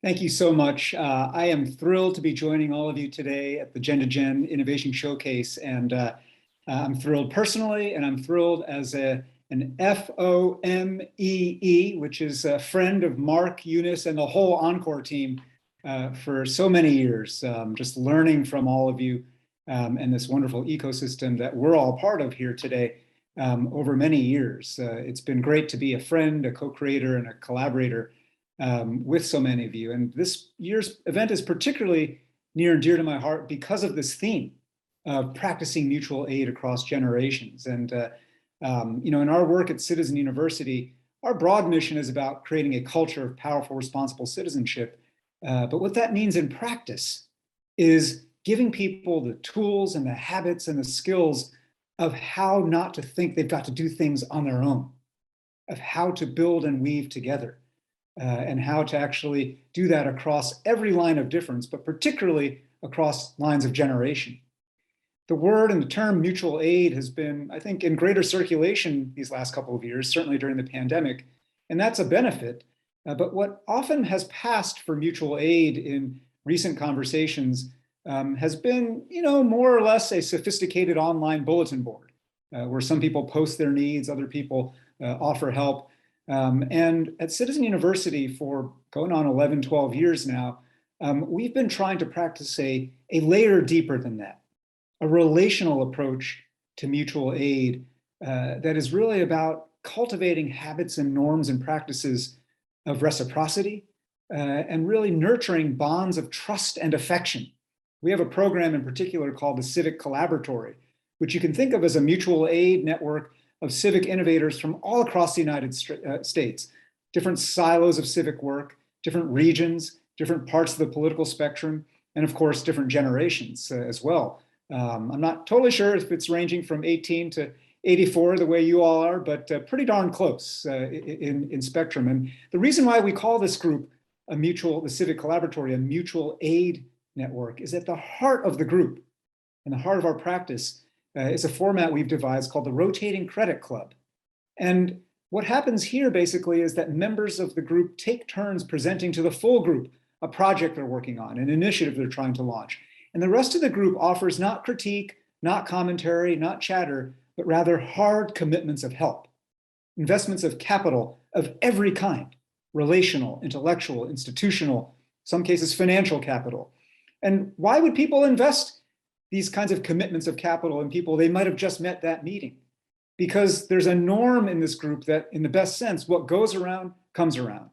Thank you so much. I am thrilled to be joining all of you today at the Gen to Gen Innovation Showcase. And I'm thrilled personally, and I'm thrilled as an FOMEE, which is a friend of Mark, Eunice, and the whole Encore team for so many years, just learning from all of you and this wonderful ecosystem that we're all part of here today over many years. It's been great to be a friend, a co-creator, and a collaborator with so many of you. And this year's event is particularly near and dear to my heart because of this theme of practicing mutual aid across generations. And in our work at Citizen University, our broad mission is about creating a culture of powerful, responsible citizenship. But what that means in practice is giving people the tools and the habits and the skills of how not to think they've got to do things on their own, of how to build and weave together. And how to actually do that across every line of difference, but particularly across lines of generation. The word and the term mutual aid has been, I think, in greater circulation these last couple of years, certainly during the pandemic, and that's a benefit. But what often has passed for mutual aid in recent conversations has been, more or less a sophisticated online bulletin board, where some people post their needs, other people offer help. And at Citizen University for going on 11, 12 years now, we've been trying to practice a layer deeper than that, a relational approach to mutual aid that is really about cultivating habits and norms and practices of reciprocity and really nurturing bonds of trust and affection. We have a program in particular called the Civic Collaboratory, which you can think of as a mutual aid network of civic innovators from all across the United States, different silos of civic work, different regions, different parts of the political spectrum, and of course, different generations as well. I'm not totally sure if it's ranging from 18 to 84 the way you all are, but pretty darn close in spectrum. And the reason why we call this group the Civic Collaboratory, a mutual aid network, is at the heart of the group, in the heart of our practice, is a format we've devised called the Rotating Credit Club. And what happens here basically is that members of the group take turns presenting to the full group a project they're working on, an initiative they're trying to launch. And the rest of the group offers not critique, not commentary, not chatter, but rather hard commitments of help, investments of capital of every kind, relational, intellectual, institutional, some cases financial capital. And why would people invest these kinds of commitments of capital in people they might have just met that meeting? Because there's a norm in this group that, in the best sense, what goes around comes around,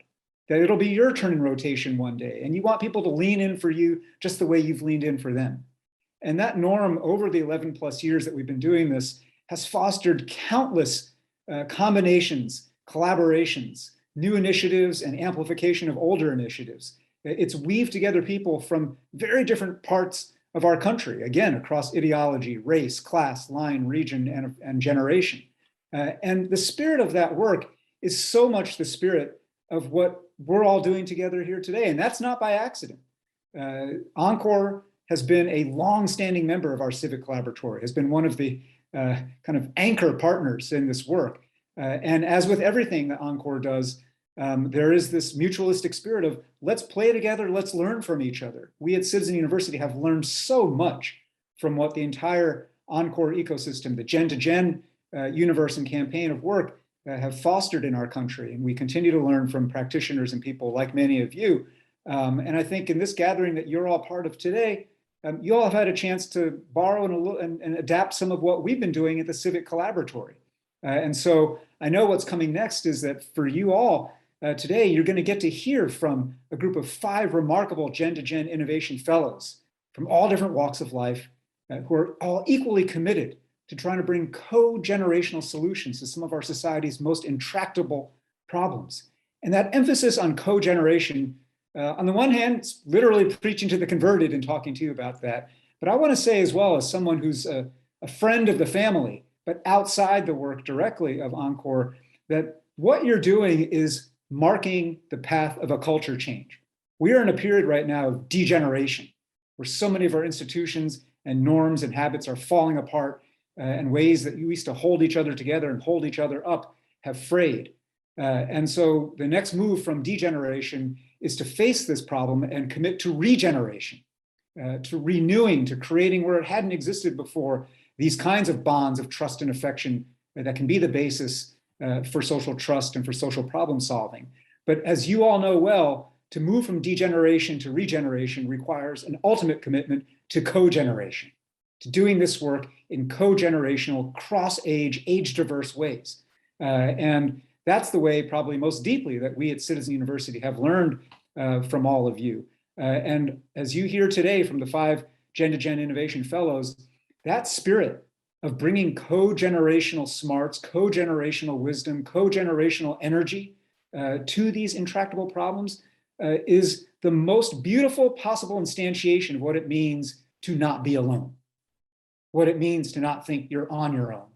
that it'll be your turn in rotation one day, and you want people to lean in for you just the way you've leaned in for them. And that norm over the 11 plus years that we've been doing this has fostered countless combinations, collaborations, new initiatives, and amplification of older initiatives. It's weaved together people from very different parts of our country, again, across ideology, race, class, line, region, and generation. And the spirit of that work is so much the spirit of what we're all doing together here today. And that's not by accident. Encore has been a long-standing member of our Civic Collaboratory, has been one of the kind of anchor partners in this work. And as with everything that Encore does, there is this mutualistic spirit of let's play together, let's learn from each other. We at Citizen University have learned so much from what the entire Encore ecosystem, the Gen to Gen universe and campaign of work have fostered in our country. And we continue to learn from practitioners and people like many of you. And I think in this gathering that you're all part of today, you all have had a chance to borrow and adapt some of what we've been doing at the Civic Collaboratory. And so I know what's coming next is that for you all, today, you're going to get to hear from a group of 5 remarkable Gen to Gen Innovation Fellows from all different walks of life who are all equally committed to trying to bring co-generational solutions to some of our society's most intractable problems. And that emphasis on co-generation, on the one hand, it's literally preaching to the converted and talking to you about that. But I want to say as well, as someone who's a friend of the family, but outside the work directly of Encore, that what you're doing is marking the path of a culture change. We are in a period right now of degeneration, where so many of our institutions and norms and habits are falling apart, and ways that we used to hold each other together and hold each other up have frayed. And so the next move from degeneration is to face this problem and commit to regeneration, to renewing, to creating where it hadn't existed before, these kinds of bonds of trust and affection that can be the basis for social trust and for social problem solving. But as you all know well, to move from degeneration to regeneration requires an ultimate commitment to cogeneration, to doing this work in cogenerational, cross-age, age-diverse ways. And that's the way probably most deeply that we at Citizen University have learned from all of you. And as you hear today from the 5 Gen-to-Gen Innovation Fellows, that spirit of bringing co-generational smarts, co-generational wisdom, co-generational energy to these intractable problems is the most beautiful possible instantiation of what it means to not be alone, what it means to not think you're on your own.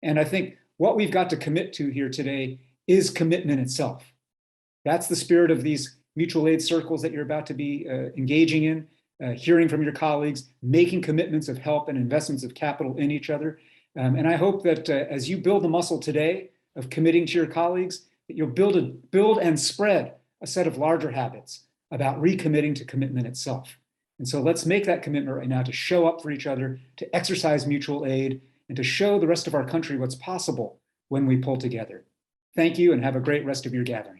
And I think what we've got to commit to here today is commitment itself. That's the spirit of these mutual aid circles that you're about to be engaging in, hearing from your colleagues, making commitments of help and investments of capital in each other. And I hope that as you build the muscle today of committing to your colleagues, that you'll build and spread a set of larger habits about recommitting to commitment itself. And so let's make that commitment right now to show up for each other, to exercise mutual aid, and to show the rest of our country what's possible when we pull together. Thank you, and have a great rest of your gathering.